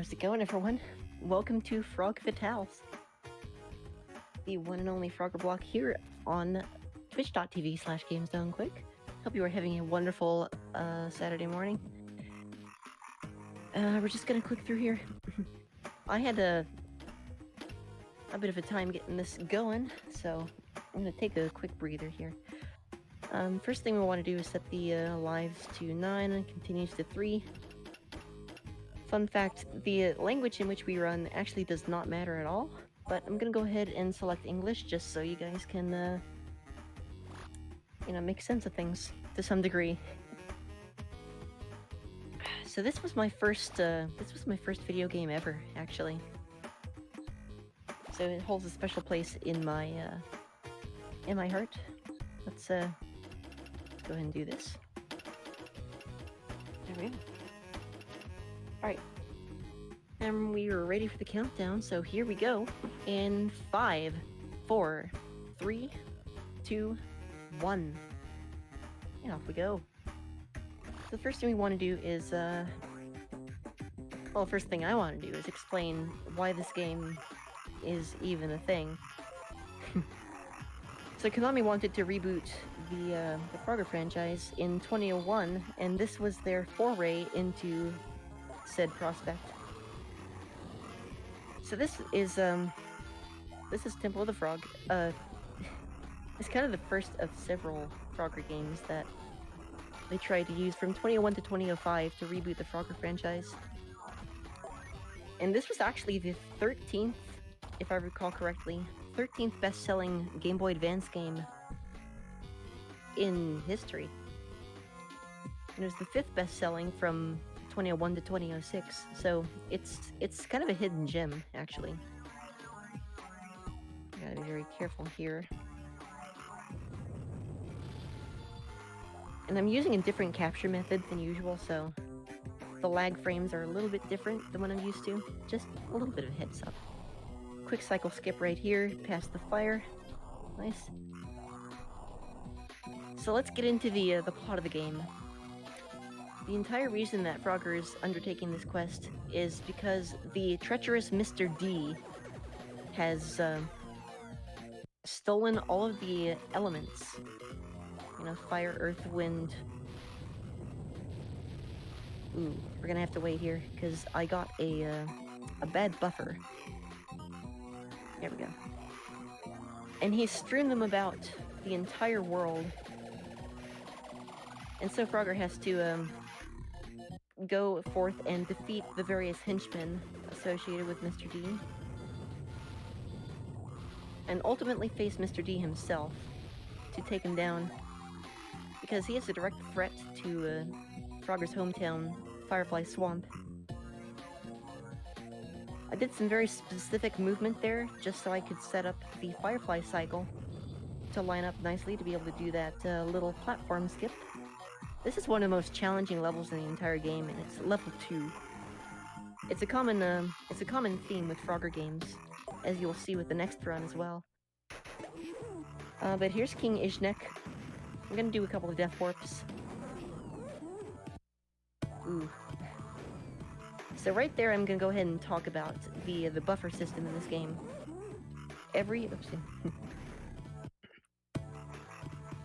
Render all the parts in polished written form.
How's it going, everyone? Welcome to Frog Fatales, the one and only Frogger block here on twitch.tv/GamesDoneQuick. Hope you are having a wonderful Saturday morning. We're just gonna click through here. I had a bit of a time getting this going, so I'm gonna take a quick breather here. First thing we want to do is set the lives to 9 and continues to 3. Fun fact, the language in which we run actually does not matter at all, but I'm gonna go ahead and select English just so you guys can, make sense of things to some degree. So this was my first video game ever, actually. So it holds a special place in my heart. Let's go ahead and do this. There we go. Alright. And we are ready for the countdown, so here we go. In 5, 4, 3, 2, 1. And off we go. So the first thing we want to do is, well, first thing I want to do is explain why this game is even a thing. So Konami wanted to reboot the Frogger franchise in 2001, and this was their foray into said prospect. So this is Temple of the Frog. It's kind of the first of several Frogger games that they tried to use from 2001 to 2005 to reboot the Frogger franchise. And this was actually the 13th, if I recall correctly, 13th best-selling Game Boy Advance game in history. And it was the 5th best-selling from 2001 to 2006, so it's kind of a hidden gem, actually. Gotta be very careful here. And I'm using a different capture method than usual, so the lag frames are a little bit different than what I'm used to. Just a little bit of a heads up. Quick cycle skip right here, past the fire. Nice. So let's get into the plot of the game. The entire reason that Frogger is undertaking this quest is because the treacherous Mr. D has stolen all of the elements. You know, fire, earth, wind. Ooh, we're gonna have to wait here, because I got a bad buffer. There we go. And he's strewn them about the entire world. And so Frogger has to go forth and defeat the various henchmen associated with Mr. D. And ultimately face Mr. D himself to take him down, because he is a direct threat to Frogger's hometown, Firefly Swamp. I did some very specific movement there, just so I could set up the Firefly cycle to line up nicely to be able to do that little platform skip. This is one of the most challenging levels in the entire game, and it's level 2. It's a common theme with Frogger games, as you'll see with the next run as well. But here's King Izhnek. I'm gonna do a couple of death warps. Ooh. So right there, I'm gonna go ahead and talk about the buffer system in this game.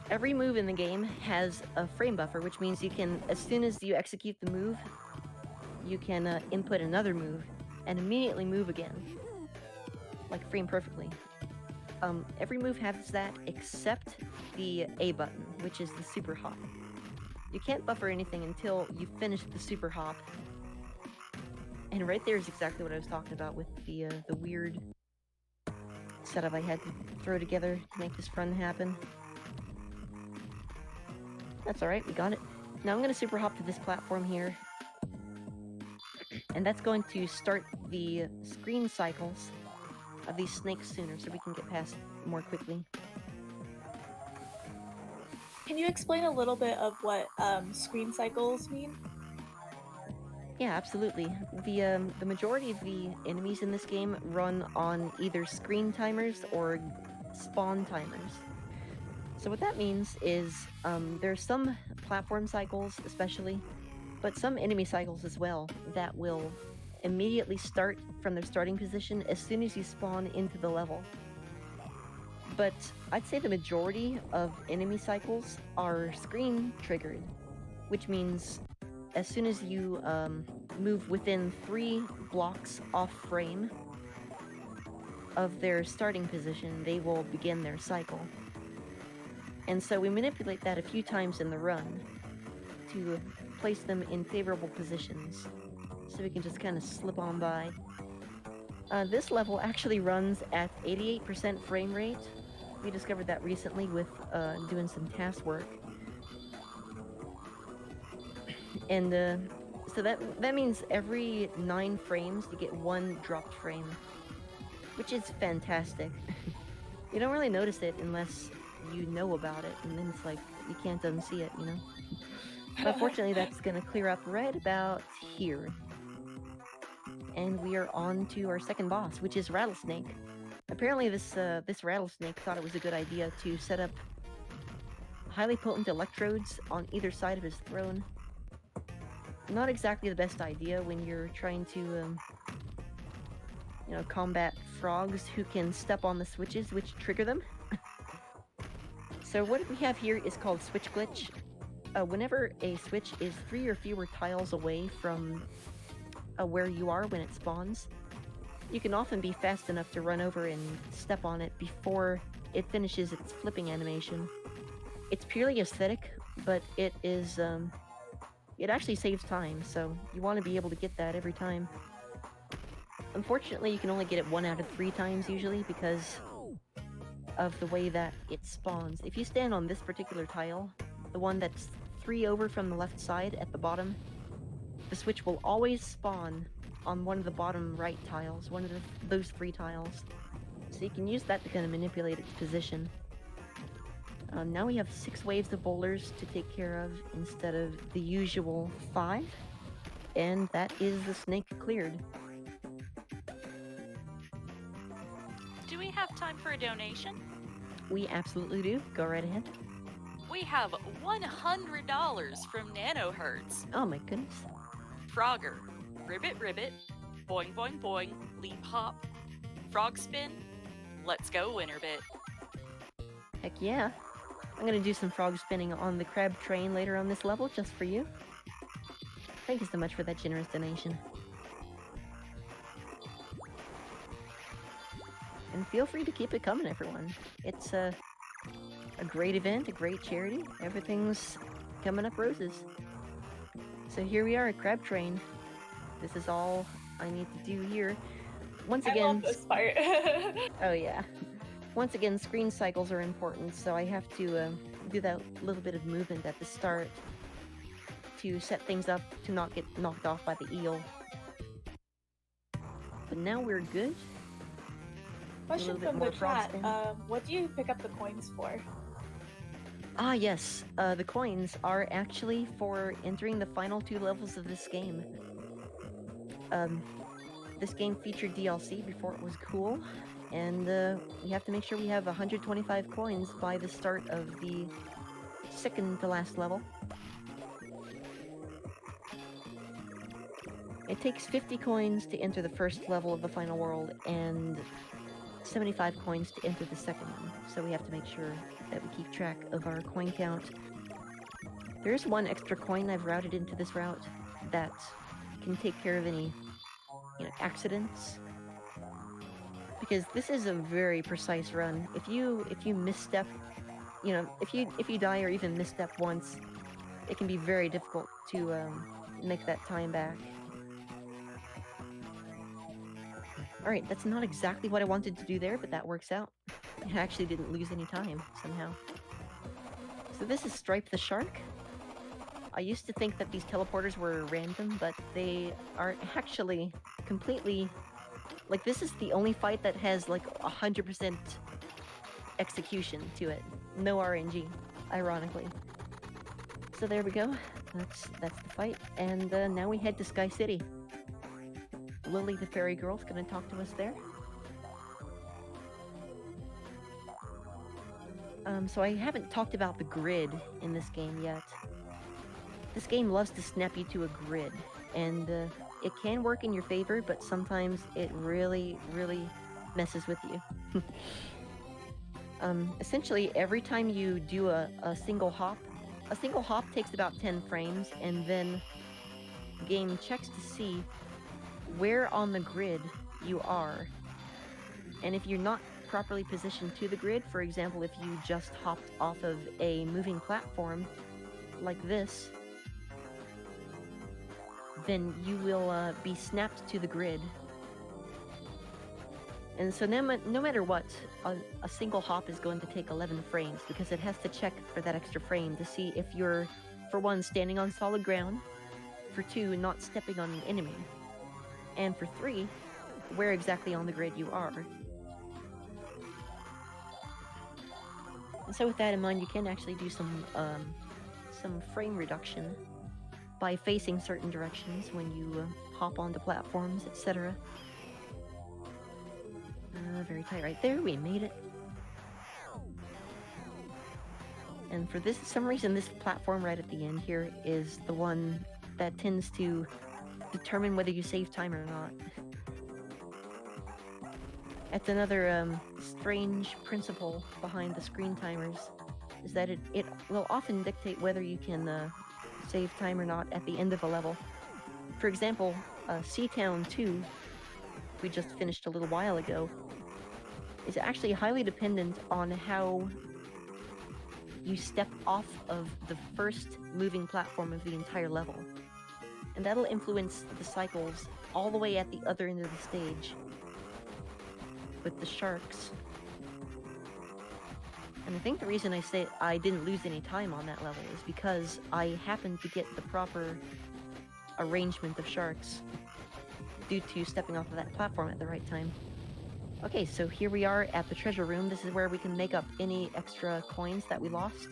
Every move in the game has a frame buffer, which means you can, as soon as you execute the move, you can input another move and immediately move again, like frame perfectly. Every move has that except the A button, which is the super hop. You can't buffer anything until you finish the super hop. And right there is exactly what I was talking about with the weird setup I had to throw together to make this run happen. That's alright, we got it. Now I'm going to super hop to this platform here. And that's going to start the screen cycles of these snakes sooner, so we can get past more quickly. Can you explain a little bit of what screen cycles mean? Yeah, absolutely. The majority of the enemies in this game run on either screen timers or spawn timers. So what that means is there's some platform cycles especially, but some enemy cycles as well that will immediately start from their starting position as soon as you spawn into the level. But I'd say the majority of enemy cycles are screen triggered, which means as soon as you move within 3 blocks off frame of their starting position, they will begin their cycle. And so we manipulate that a few times in the run to place them in favorable positions, so we can just kind of slip on by. This level actually runs at 88% frame rate. We discovered that recently with doing some task work. And so that means every 9 frames you get 1 dropped frame, which is fantastic. You don't really notice it unless you know about it, and then it's like you can't unsee it, you know? But fortunately, that's gonna clear up right about here. And we are on to our second boss, which is Rattlesnake. Apparently this Rattlesnake thought it was a good idea to set up highly potent electrodes on either side of his throne. Not exactly the best idea when you're trying to, combat frogs who can step on the switches, which trigger them. So what we have here is called Switch Glitch. Whenever a switch is 3 or fewer tiles away from where you are when it spawns, you can often be fast enough to run over and step on it before it finishes its flipping animation. It's purely aesthetic, but it is, it actually saves time, so you want to be able to get that every time. Unfortunately, you can only get it 1 out of 3 times usually because of the way that it spawns. If you stand on this particular tile, the one that's 3 over from the left side at the bottom, the switch will always spawn on one of the bottom right tiles, one of those 3 tiles. So you can use that to kind of manipulate its position. Now we have 6 waves of boulders to take care of instead of the usual 5, and that is the snake cleared. Do we have time for a donation? We absolutely do. Go right ahead. We have $100 from Nanohertz. Oh my goodness. Frogger, Ribbit Ribbit, Boing Boing Boing, Leap Hop, Frog Spin. Let's go, WinnerBit. Heck yeah. I'm gonna do some frog spinning on the crab train later on this level just for you. Thank you so much for that generous donation. And feel free to keep it coming, everyone. It's a great event, a great charity. Everything's coming up roses. So here we are at Crab Train. This is all I need to do here. Once again... I love this part. Oh yeah. Once again, screen cycles are important, so I have to do that little bit of movement at the start to set things up to not get knocked off by the eel. But now we're good. Question from the chat. What do you pick up the coins for? Ah, yes. The coins are actually for entering the final 2 levels of this game. This game featured DLC before it was cool, and we have to make sure we have 125 coins by the start of the second to last level. It takes 50 coins to enter the first level of the final world, and 75 coins to enter the second one, so we have to make sure that we keep track of our coin count. There's 1 extra coin I've routed into this route that can take care of any, accidents. Because this is a very precise run. If you misstep, if you die or even misstep once, it can be very difficult to make that time back. Alright, that's not exactly what I wanted to do there, but that works out. I actually didn't lose any time, somehow. So this is Stripe the Shark. I used to think that these teleporters were random, but they are actually completely... Like, this is the only fight that has, 100% execution to it. No RNG, ironically. So there we go. That's the fight. And now we head to Sky City. Lily the fairy girl's gonna talk to us there. So I haven't talked about the grid in this game yet. This game loves to snap you to a grid. And it can work in your favor, but sometimes it really, really messes with you. Essentially, every time you do a single hop takes about 10 frames, and then the game checks to see where on the grid you are. And if you're not properly positioned to the grid, for example, if you just hopped off of a moving platform like this, then you will be snapped to the grid. And so no matter what, a single hop is going to take 11 frames because it has to check for that extra frame to see if you're, for one, standing on solid ground, for two, not stepping on an enemy, and for three, where exactly on the grid you are. And so with that in mind, you can actually do some frame reduction by facing certain directions when you hop onto platforms, etc. Very tight right there. We made it. And for this, some reason, this platform right at the end here is the one that tends to determine whether you save time or not. That's another strange principle behind the screen timers, is that it will often dictate whether you can save time or not at the end of a level. For example, Seatown 2, we just finished a little while ago, is actually highly dependent on how you step off of the first moving platform of the entire level. And that'll influence the cycles all the way at the other end of the stage with the sharks. And I think the reason I say I didn't lose any time on that level is because I happened to get the proper arrangement of sharks due to stepping off of that platform at the right time. Okay, so here we are at the treasure room. This is where we can make up any extra coins that we lost.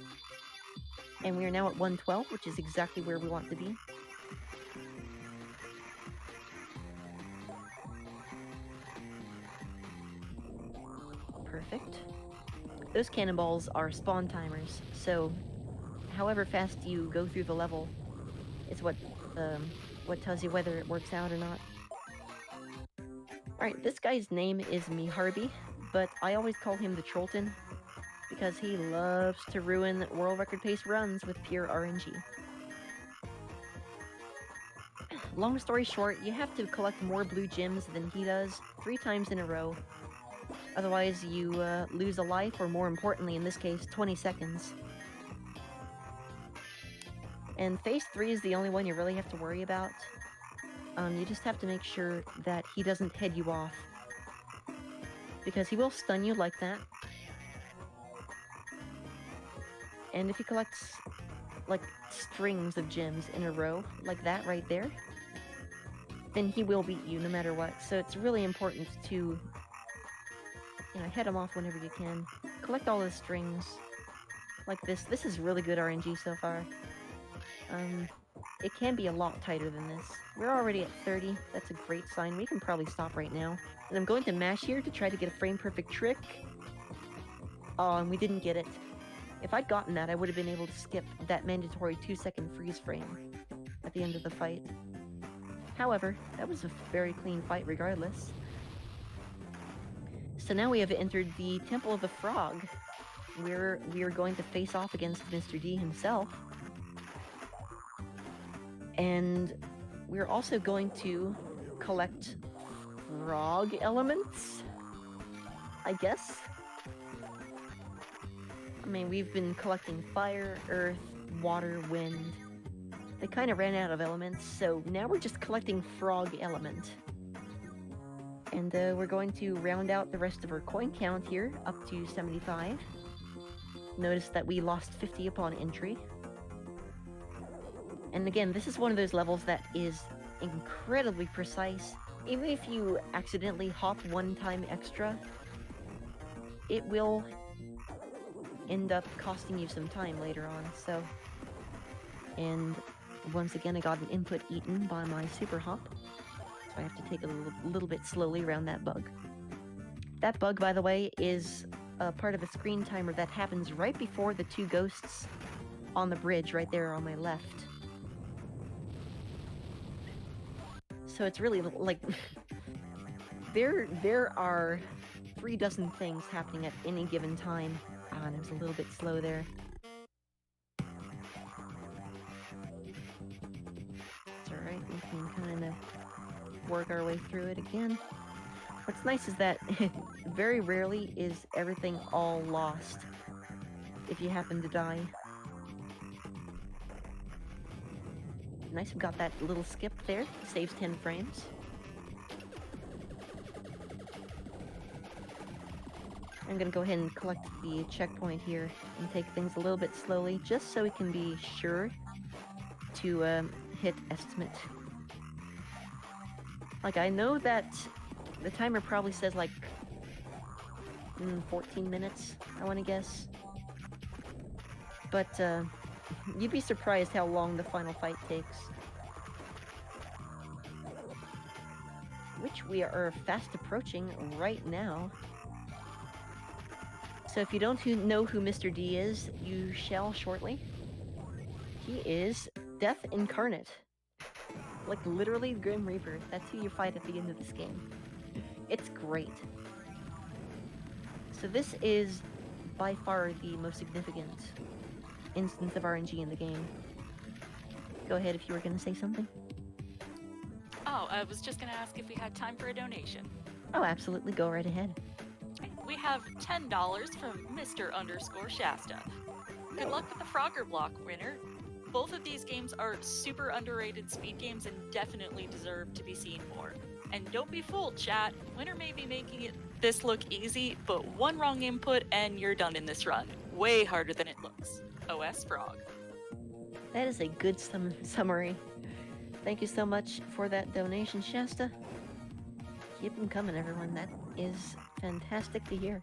And we are now at 112, which is exactly where we want to be. Perfect. Those cannonballs are spawn timers, so however fast you go through the level is what tells you whether it works out or not. Alright, this guy's name is Miharbi, but I always call him the Trollton because he loves to ruin world record pace runs with pure RNG. Long story short, you have to collect more blue gems than he does 3 times in a row. Otherwise, you lose a life, or more importantly, in this case, 20 seconds. And phase 3 is the only one you really have to worry about. You just have to make sure that he doesn't head you off, because he will stun you like that. And if he collects, like, strings of gems in a row, like that right there, then he will beat you no matter what. So it's really important to, head him off whenever you can. Collect all the strings, like this. This is really good RNG so far. It can be a lot tighter than this. We're already at 30. That's a great sign. We can probably stop right now. And I'm going to mash here to try to get a frame-perfect trick. Oh, and we didn't get it. If I'd gotten that, I would have been able to skip that mandatory 2-second freeze frame at the end of the fight. However, that was a very clean fight regardless. So now we have entered the Temple of the Frog, where we are going to face off against Mr. D himself. And we're also going to collect frog elements, I guess. I mean, we've been collecting fire, earth, water, wind. They kind of ran out of elements, so now we're just collecting frog element. And we're going to round out the rest of our coin count here, up to 75. Notice that we lost 50 upon entry. And again, this is one of those levels that is incredibly precise. Even if you accidentally hop 1 time extra, it will end up costing you some time later on, so. And once again, I got an input eaten by my super hop, so I have to take a little bit slowly around that bug. That bug, by the way, is a part of a screen timer that happens right before the 2 ghosts on the bridge right there on my left. So it's really like there are 3 dozen things happening at any given time. Ah, and it was a little bit slow there. It's alright, we can kind of work our way through it again. What's nice is that very rarely is everything all lost if you happen to die. Nice, we got that little skip there. Saves 10 frames. I'm gonna go ahead and collect the checkpoint here and take things a little bit slowly, just so we can be sure to hit estimate. Like, I know that the timer probably says like 14 minutes, I want to guess. But you'd be surprised how long the final fight takes. Which we are fast approaching right now. So if you don't know who Mr. D is, you shall shortly. He is Death Incarnate. Like, literally the Grim Reaper. That's who you fight at the end of this game. It's great. So this is by far the most significant instance of RNG in the game. Go ahead if you were going to say something. Oh, I was just going to ask if we had time for a donation. Oh, absolutely. Go right ahead. We have $10 from Mr_Shasta. Good luck with the Frogger Block, winner. Both of these games are super underrated speed games and definitely deserve to be seen more. And don't be fooled, chat. Winner may be making this look easy, but one wrong input and you're done in this run. Way harder than it looks. OS Frog. That is a good summary. Thank you so much for that donation, Shasta. Keep them coming, everyone. That is fantastic to hear.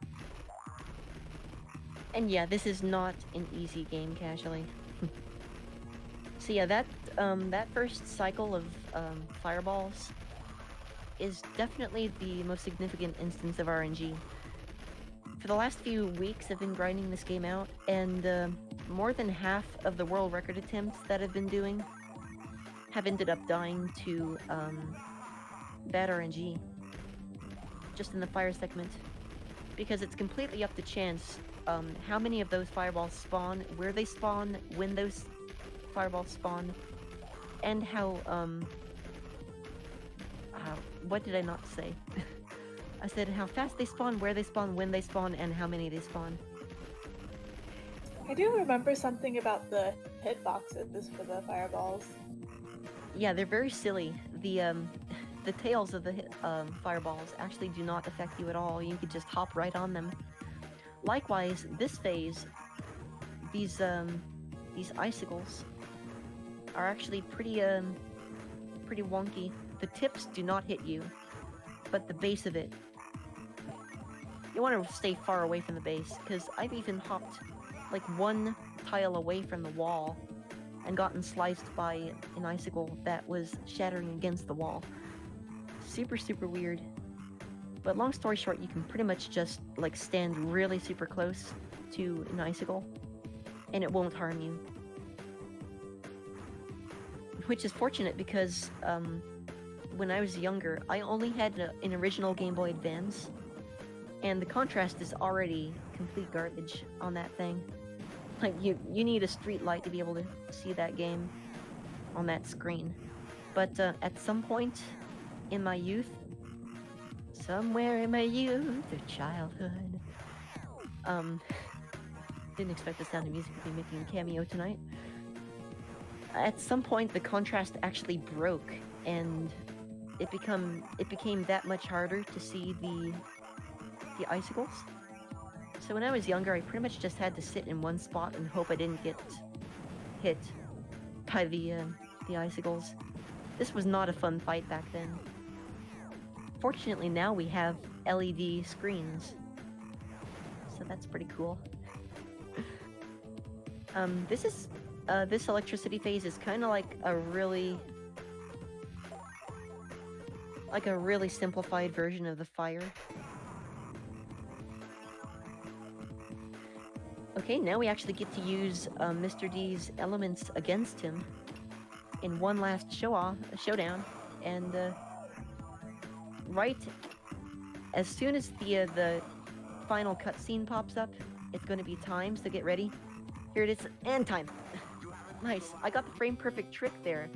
And yeah, this is not an easy game, casually. So yeah, that first cycle of fireballs is definitely the most significant instance of RNG. For the last few weeks, I've been grinding this game out, and more than half of the world record attempts that I've been doing have ended up dying to bad RNG. Just in the fire segment. Because it's completely up to chance how many of those fireballs spawn, where they spawn, when those fireballs spawn, and how, what did I not say? I said how fast they spawn, where they spawn, when they spawn, and how many they spawn. I do remember something about the hitboxes for the fireballs. Yeah, they're very silly. The tails of the fireballs actually do not affect you at all. You could just hop right on them. Likewise, this phase, these icicles are actually pretty wonky. The tips do not hit you, but the base of it, you want to stay far away from the base, because I've even hopped like one tile away from the wall and gotten sliced by an icicle that was shattering against the wall. Super, super weird. But long story short, you can pretty much just like stand really super close to an icicle and it won't harm you. Which is fortunate because when I was younger, I only had an original Game Boy Advance, and the contrast is already complete garbage on that thing. Like, you need a street light to be able to see that game on that screen. But at some point in my youth, somewhere in my youth or childhood, didn't expect the Sound of Music to be making a cameo tonight. At some point, the contrast actually broke, and it became that much harder to see the icicles. So when I was younger, I pretty much just had to sit in one spot and hope I didn't get hit by the icicles. This was not a fun fight back then. Fortunately, now we have LED screens, so that's pretty cool. This electricity phase is kind of like a really simplified version of the fire. Okay, now we actually get to use Mr. D's elements against him in one last showdown. and right as soon as the final cutscene pops up, it's going to be time, so get ready. Here it is, and time. Nice. I got the frame perfect trick there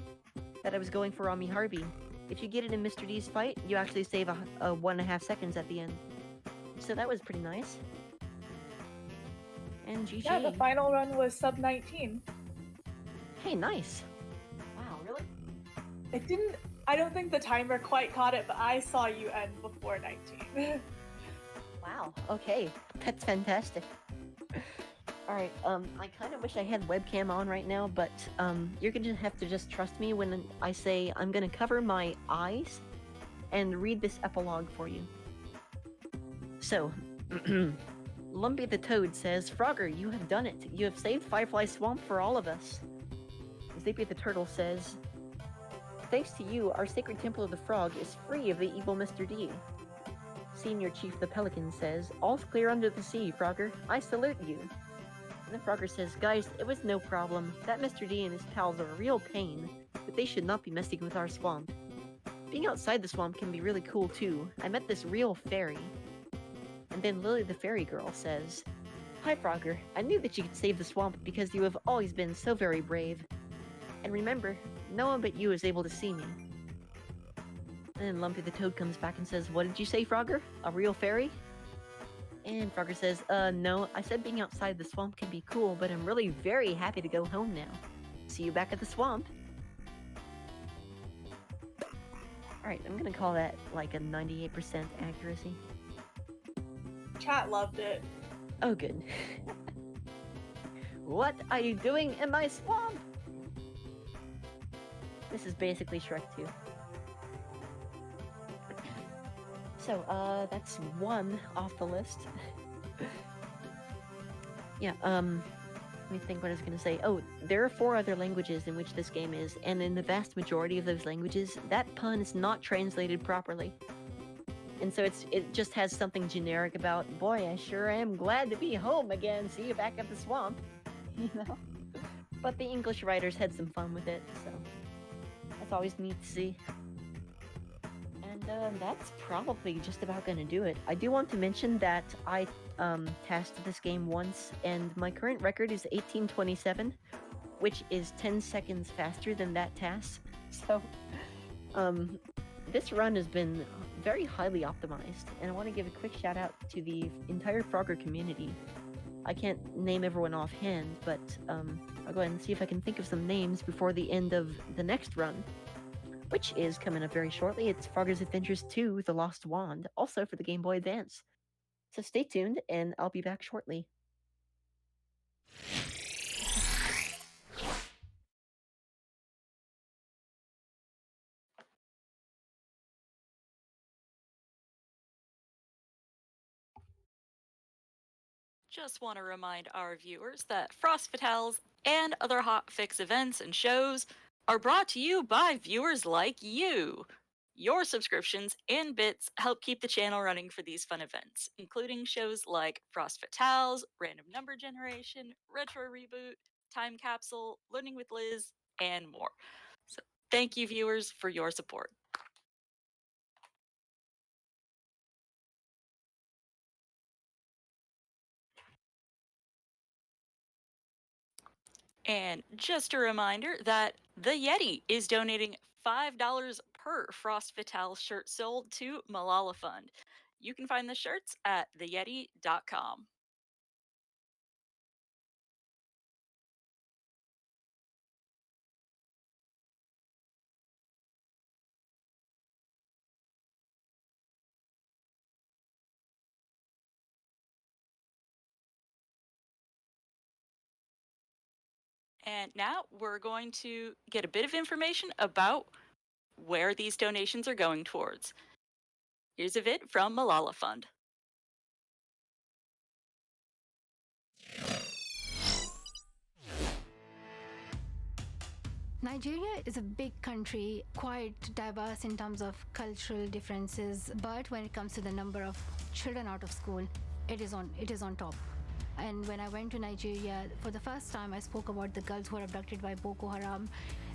that I was going for on me Harvey. If you get it in Mr. D's fight, you actually save a 1.5 seconds at the end. So that was pretty nice. And GG. Yeah, the final run was sub 19. Hey, nice. Wow, really? I don't think the timer quite caught it, but I saw you end before 19. Wow, okay. That's fantastic. Alright, I kind of wish I had webcam on right now, but you're gonna have to just trust me when I say I'm gonna cover my eyes and read this epilogue for you. So, Lumpy the Toad says, Frogger, you have done it. You have saved Firefly Swamp for all of us. Zippy the Turtle says, thanks to you, our sacred Temple of the Frog is free of the evil Mr. D. Senior Chief the Pelican says, all's clear under the sea, Frogger. I salute you. And the Frogger says, guys, it was no problem. That Mr. D and his pals are a real pain, but they should not be messing with our swamp. Being outside the swamp can be really cool too. I met this real fairy. And then Lily the Fairy Girl says, hi Frogger, I knew that you could save the swamp because you have always been so very brave. And remember, no one but you is able to see me. And then Lumpy the Toad comes back and says, what did you say, Frogger? A real fairy? And Frogger says, no, I said being outside the swamp can be cool, but I'm really very happy to go home now. See you back at the swamp. Alright, I'm gonna call that like a 98% accuracy. Chat loved it. Oh, good. What are you doing in my swamp? This is basically Shrek 2. So, that's one off the list. Yeah, let me think what I was gonna say. Oh, there are 4 other languages in which this game is, and in the vast majority of those languages, that pun is not translated properly. And so it just has something generic about, boy, I sure am glad to be home again, see you back at the swamp, you know? But the English writers had some fun with it, so that's always neat to see. And that's probably just about gonna do it. I do want to mention that I tasted this game once, and my current record is 18:27, which is 10 seconds faster than that task. So, this run has been very highly optimized, and I want to give a quick shout out to the entire Frogger community. I can't name everyone offhand, but I'll go ahead and see if I can think of some names before the end of the next run, which is coming up very shortly. It's Frogger's Adventures 2, The Lost Wand, also for the Game Boy Advance. So stay tuned, and I'll be back shortly. Just want to remind our viewers that Frost Fatales and other hotfix events and shows are brought to you by viewers like you. Your subscriptions and bits help keep the channel running for these fun events, including shows like Frost Fatales, Random Number Generation, Retro Reboot, Time Capsule, Learning with Liz, and more. So thank you, viewers, for your support. And just a reminder that the Yeti is donating $5 per Frost Fatale shirt sold to Malala Fund. You can find the shirts at theyeti.com. And now we're going to get a bit of information about where these donations are going towards. Here's a vid from Malala Fund. Nigeria is a big country, quite diverse in terms of cultural differences, but when it comes to the number of children out of school, it is on top. And when I went to Nigeria, for the first time, I spoke about the girls who were abducted by Boko Haram.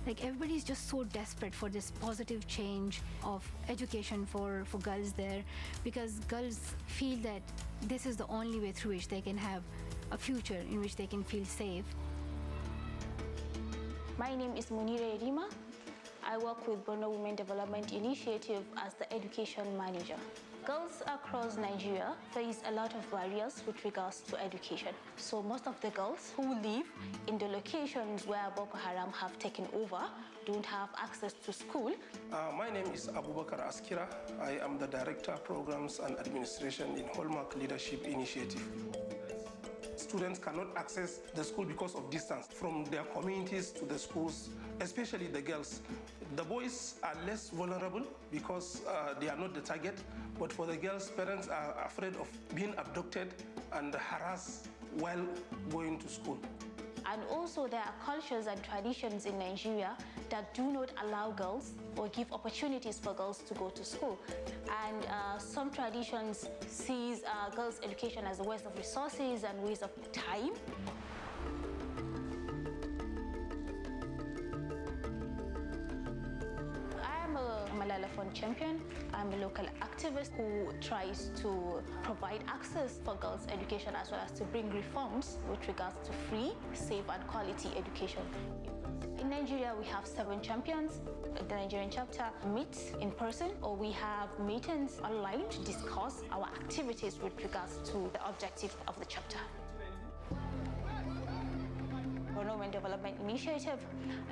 Like, everybody's just so desperate for this positive change of education for girls there, because girls feel that this is the only way through which they can have a future in which they can feel safe. My name is Munira Erima. I work with Borno Women Development Initiative as the education manager. Girls across Nigeria face a lot of barriers with regards to education. So most of the girls who live in the locations where Boko Haram have taken over don't have access to school. My name is Abubakar Askira. I am the Director of Programs and Administration in Hallmark Leadership Initiative. Students cannot access the school because of distance from their communities to the schools, especially the girls. The boys are less vulnerable because they are not the target, but for the girls, parents are afraid of being abducted and harassed while going to school. And also there are cultures and traditions in Nigeria that do not allow girls or give opportunities for girls to go to school. And some traditions sees girls' education as a waste of resources and waste of time. I am a Malala Fund champion. I'm a local activist who tries to provide access for girls' education as well as to bring reforms with regards to free, safe, and quality education. In Nigeria, we have 7 champions. The Nigerian chapter meets in person, or we have meetings online to discuss our activities with regards to the objective of the chapter. Women Development Initiative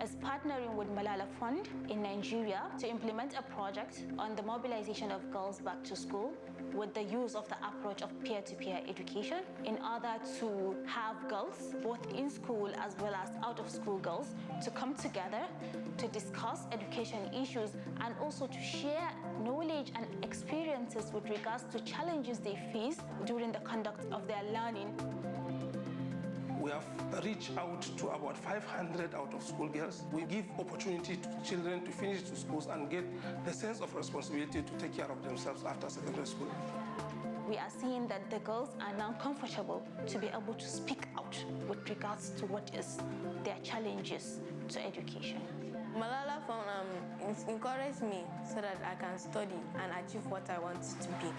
is partnering with Malala Fund in Nigeria to implement a project on the mobilization of girls back to school with the use of the approach of peer-to-peer education in order to have girls, both in school as well as out of school girls, to come together to discuss education issues and also to share knowledge and experiences with regards to challenges they face during the conduct of their learning. We have reached out to about 500 out-of-school girls. We give opportunity to children to finish the schools and get the sense of responsibility to take care of themselves after secondary school. We are seeing that the girls are now comfortable to be able to speak out with regards to what is their challenges to education. Malala Fund encouraged me so that I can study and achieve what I want to be.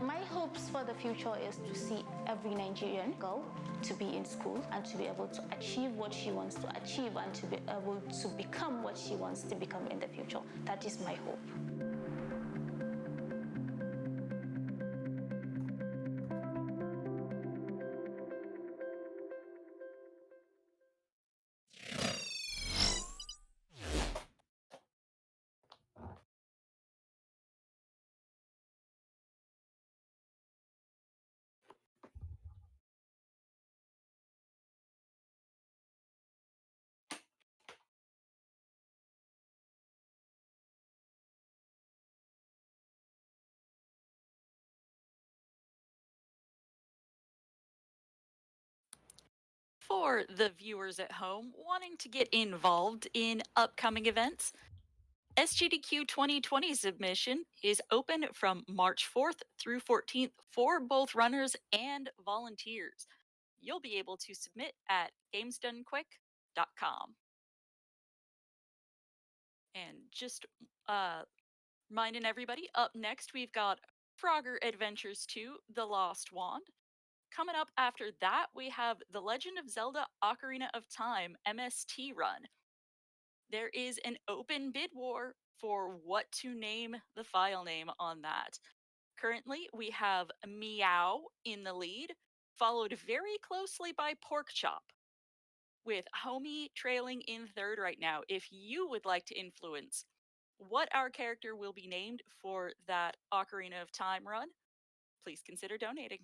My hopes for the future is to see every Nigerian girl to be in school and to be able to achieve what she wants to achieve and to be able to become what she wants to become in the future. That is my hope. For the viewers at home wanting to get involved in upcoming events, SGDQ 2020 submission is open from March 4th through 14th for both runners and volunteers. You'll be able to submit at gamesdonequick.com. And just reminding everybody, up next we've got Frogger Adventures 2 The Lost Wand. Coming up after that, we have The Legend of Zelda Ocarina of Time MST run. There is an open bid war for what to name the file name on that. Currently, we have Meow in the lead, followed very closely by Pork Chop, with Homie trailing in third right now. If you would like to influence what our character will be named for that Ocarina of Time run, please consider donating.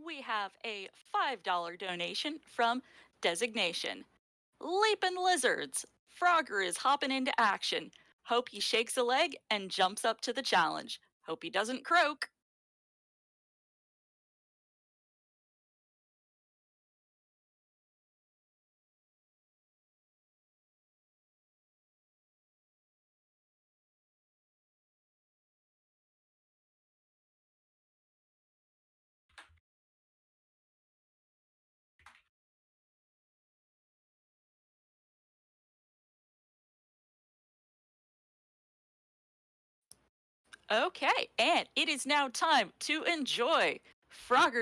We have a $5 donation from Designation. Leapin' lizards! Frogger is hopping into action. Hope he shakes a leg and jumps up to the challenge. Hope he doesn't croak. Okay, and it is now time to enjoy Frogger's